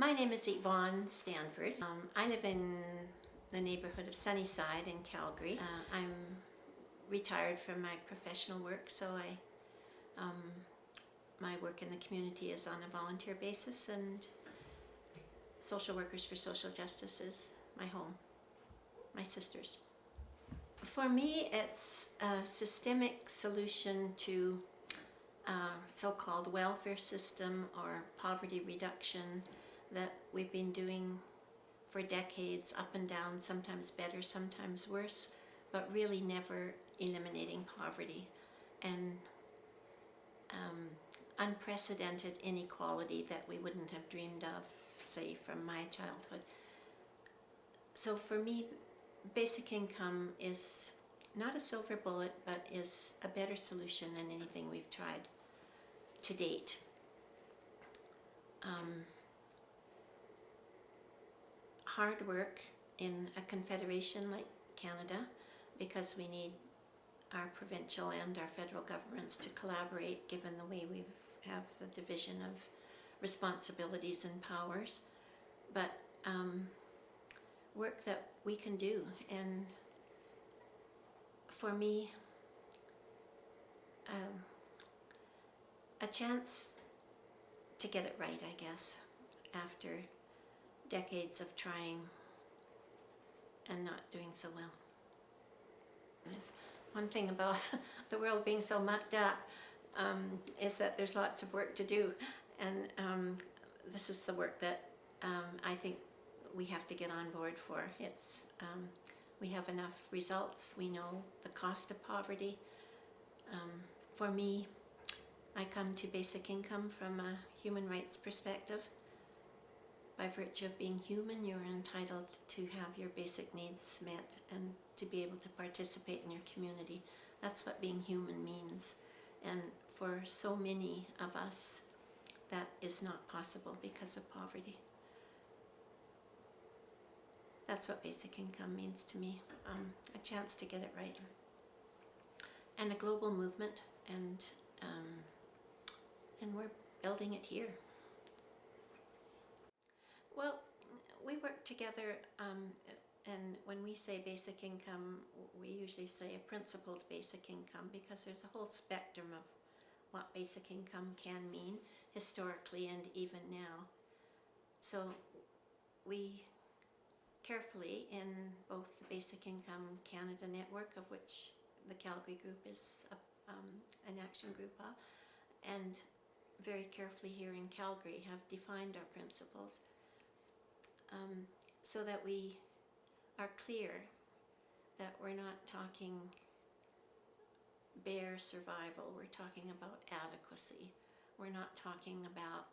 My name is Yvonne Standford. I live in the neighborhood of Sunnyside in Calgary. I'm retired from my professional work, so my work in the community is on a volunteer basis, and Social Workers for Social Justice is my home, my sisters. For me, it's a systemic solution to so-called welfare system or poverty reduction that we've been doing for decades, up and down, sometimes better, sometimes worse, but really never eliminating poverty and unprecedented inequality that we wouldn't have dreamed of, say, from my childhood. So for me, basic income is not a silver bullet, but is a better solution than anything we've tried to date. Hard work in a confederation like Canada, because we need our provincial and our federal governments to collaborate, given the way we have the division of responsibilities and powers, but work that we can do. And for me, a chance to get it right, I guess, after decades of trying and not doing so well. There's one thing about the world being so mucked up is that there's lots of work to do, and this is the work that I think we have to get on board for. It's we have enough results. We know the cost of poverty. For me, I come to basic income from a human rights perspective. By virtue of being human, you're entitled to have your basic needs met and to be able to participate in your community. That's what being human means. And for so many of us, that is not possible because of poverty. That's what basic income means to me, a chance to get it right. And a global movement, and we're building it here. Well, we work together, and when we say basic income, we usually say a principled basic income, because there's a whole spectrum of what basic income can mean historically and even now. So we carefully, in both the Basic Income Canada network, of which the Calgary group is an action group of, and very carefully here in Calgary, have defined our principles so that we are clear that we're not talking bare survival. We're talking about adequacy. We're not talking about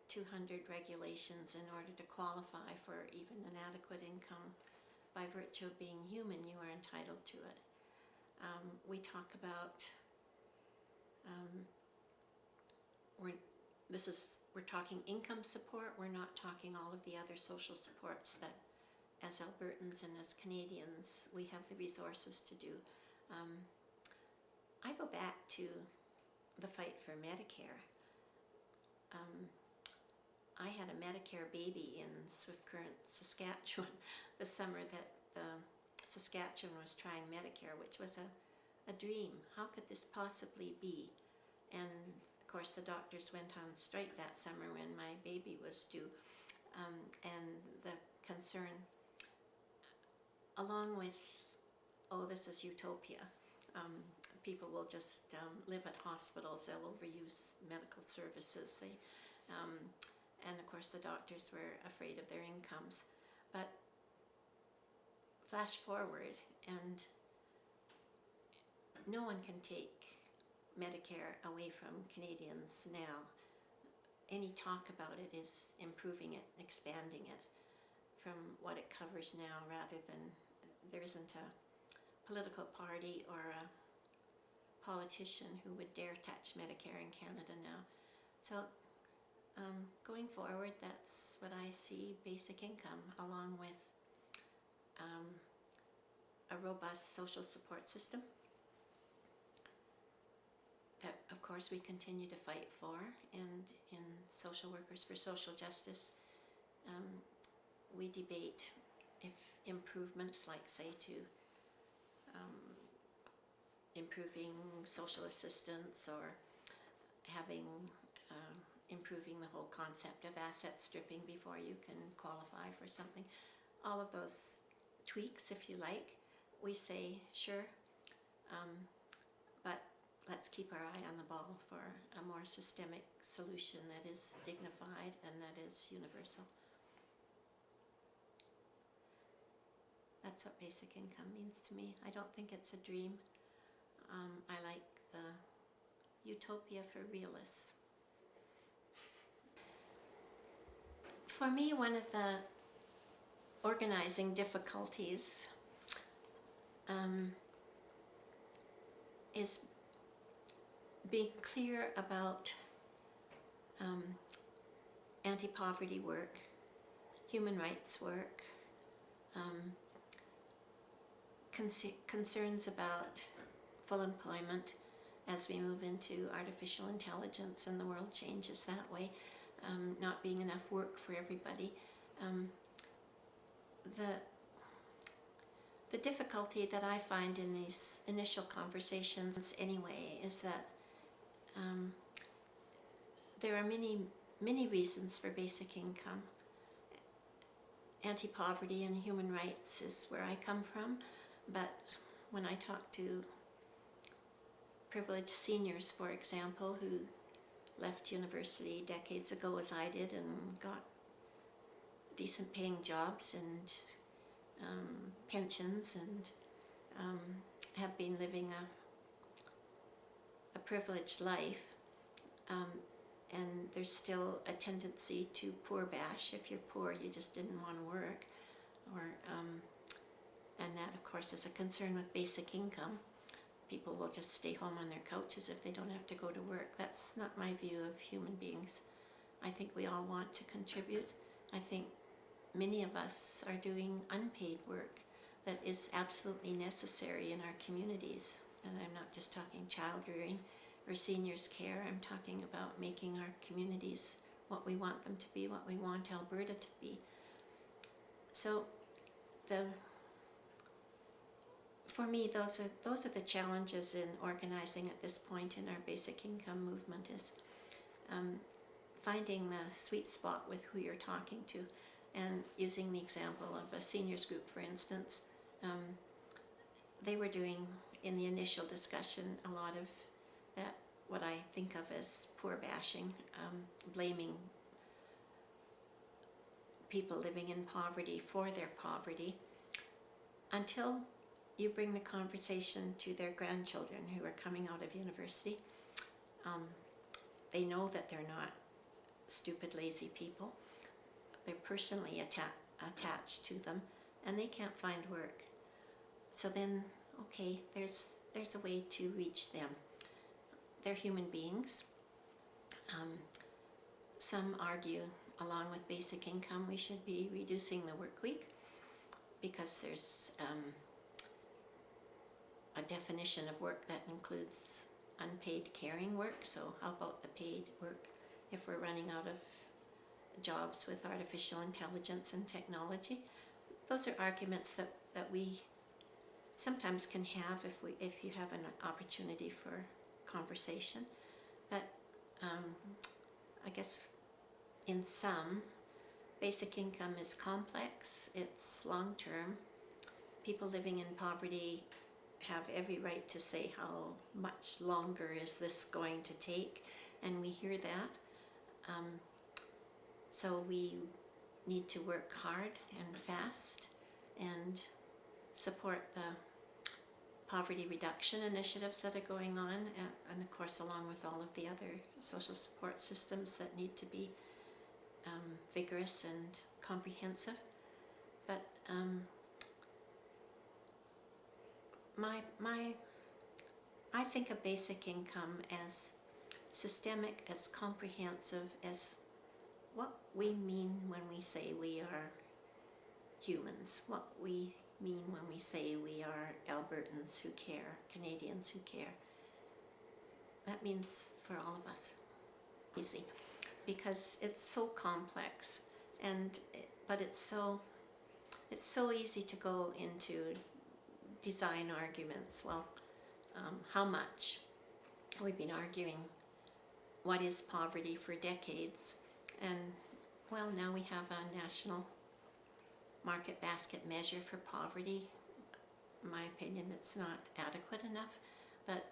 200 regulations in order to qualify for even an adequate income. By virtue of being human, you are entitled to it. We talk about we're talking income support. We're not talking all of the other social supports that as Albertans and as Canadians we have the resources to do. I go back to the fight for Medicare. I had a Medicare baby in Swift Current, Saskatchewan, the summer that Saskatchewan was trying Medicare, which was a dream. How could this possibly be? And of course the doctors went on strike that summer when my baby was due, and the concern, along with, oh, this is utopia. People will just live at hospitals, they'll overuse medical services, and of course the doctors were afraid of their incomes. But flash forward, and no one can take Medicare away from Canadians now. Any talk about it is improving it, expanding it from what it covers now, rather than, there isn't a political party or a politician who would dare touch Medicare in Canada now. So going forward, that's what I see basic income, along with a robust social support system that, of course, we continue to fight for. And in Social Workers for Social Justice, we debate if improvements, like say to improving social assistance or having improving the whole concept of asset stripping before you can qualify for something, all of those tweaks, if you like, we say sure, but let's keep our eye on the ball for a more systemic solution that is dignified and that is universal. That's what basic income means to me. I don't think it's a dream. I like the utopia for realists. For me, one of the organizing difficulties is being clear about anti-poverty work, human rights work, concerns about full employment as we move into artificial intelligence and the world changes that way, not being enough work for everybody. The difficulty that I find in these initial conversations anyway is that there are many reasons for basic income. Anti-poverty and human rights is where I come from, but when I talk to privileged seniors, for example, who left university decades ago as I did and got decent paying jobs and pensions and have been living a privileged life, and there's still a tendency to poor bash. If you're poor, you just didn't want to work, or and that of course is a concern with basic income. People will just stay home on their couches if they don't have to go to work. That's not my view of human beings. I think we all want to contribute. I think many of us are doing unpaid work that is absolutely necessary in our communities. And I'm not just talking child rearing or seniors care. I'm talking about making our communities what we want them to be, what we want Alberta to be. So for me, those are the challenges in organizing at this point in our basic income movement, is finding the sweet spot with who you're talking to. And using the example of a seniors group, for instance, they were doing in the initial discussion a lot of that, what I think of as poor bashing, blaming people living in poverty for their poverty, until you bring the conversation to their grandchildren who are coming out of university. They know that they're not stupid, lazy people. They're personally attached to them, and they can't find work. So then, okay, there's a way to reach them. They're human beings. Some argue, along with basic income, we should be reducing the work week, because there's a definition of work that includes unpaid caring work. So how about the paid work if we're running out of jobs with artificial intelligence and technology? Those are arguments that we sometimes can have if you have an opportunity for conversation. But I guess in sum, basic income is complex, it's long-term. People living in poverty have every right to say how much longer is this going to take, and we hear that. So we need to work hard and fast and support the poverty reduction initiatives that are going on, and of course along with all of the other social support systems that need to be vigorous and comprehensive. But I think of basic income as systemic, as comprehensive, as what we mean when we say we are humans, what we mean when we say we are Albertans who care, Canadians who care. That means for all of us, easy, because it's so complex, but it's so easy to go into design arguments. Well, how much? We've been arguing what is poverty for decades, and well, now we have a national market basket measure for poverty. In my opinion, it's not adequate enough, but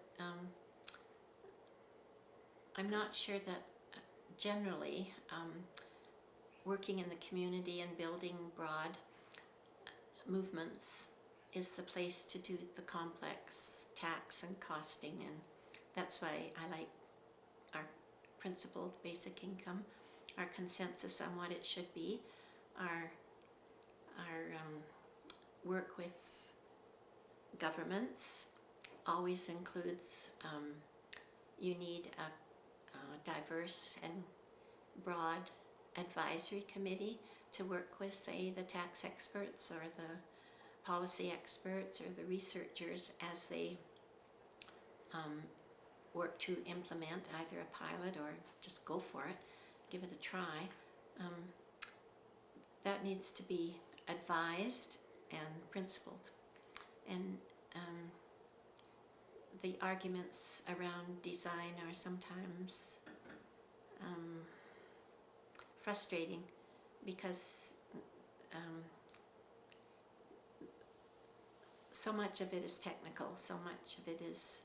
I'm not sure that generally working in the community and building broad movements is the place to do the complex tax and costing, and that's why I like our principled basic income, our consensus on what it should be, our work with governments always includes you need a diverse and broad advisory committee to work with, say, the tax experts or the policy experts or the researchers as they work to implement either a pilot or just go for it, give it a try. That needs to be advised and principled. And the arguments around design are sometimes frustrating because so much of it is technical, so much of it is,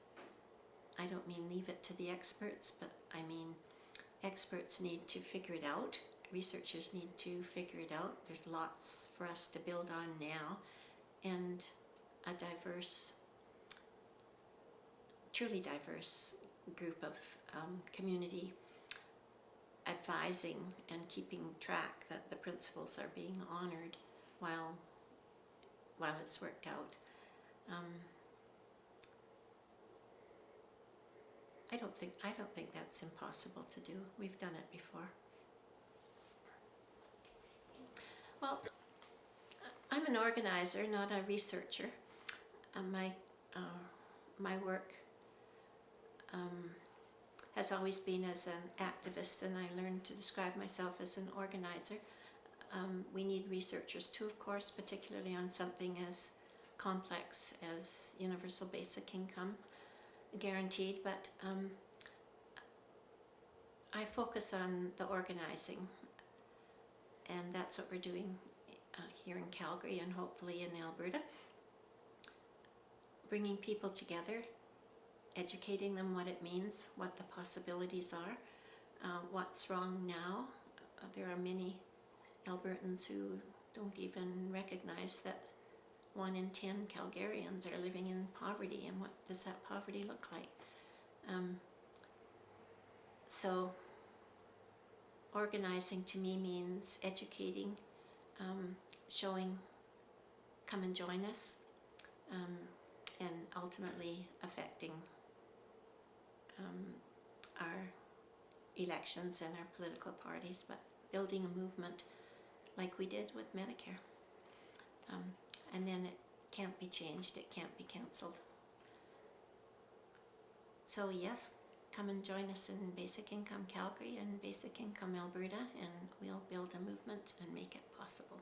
I don't mean leave it to the experts, but I mean experts need to figure it out, researchers need to figure it out. There's lots for us to build on now, and a diverse, truly diverse group of community advising and keeping track that the principles are being honored while it's worked out. I don't think that's impossible to do. We've done it before. Well, I'm an organizer, not a researcher. My work has always been as an activist, and I learned to describe myself as an organizer. We need researchers too, of course, particularly on something as complex as universal basic income guaranteed, but I focus on the organizing, and that's what we're doing here in Calgary and hopefully in Alberta. Bringing people together, educating them what it means, what the possibilities are, what's wrong now. There are many Albertans who don't even recognize that 1 in 10 Calgarians are living in poverty, and what does that poverty look like? So organizing to me means educating, showing, come and join us, and ultimately affecting our elections and our political parties, but building a movement like we did with Medicare. And then it can't be changed, it can't be cancelled. So yes, come and join us in Basic Income Calgary and Basic Income Alberta, and we'll build a movement and make it possible.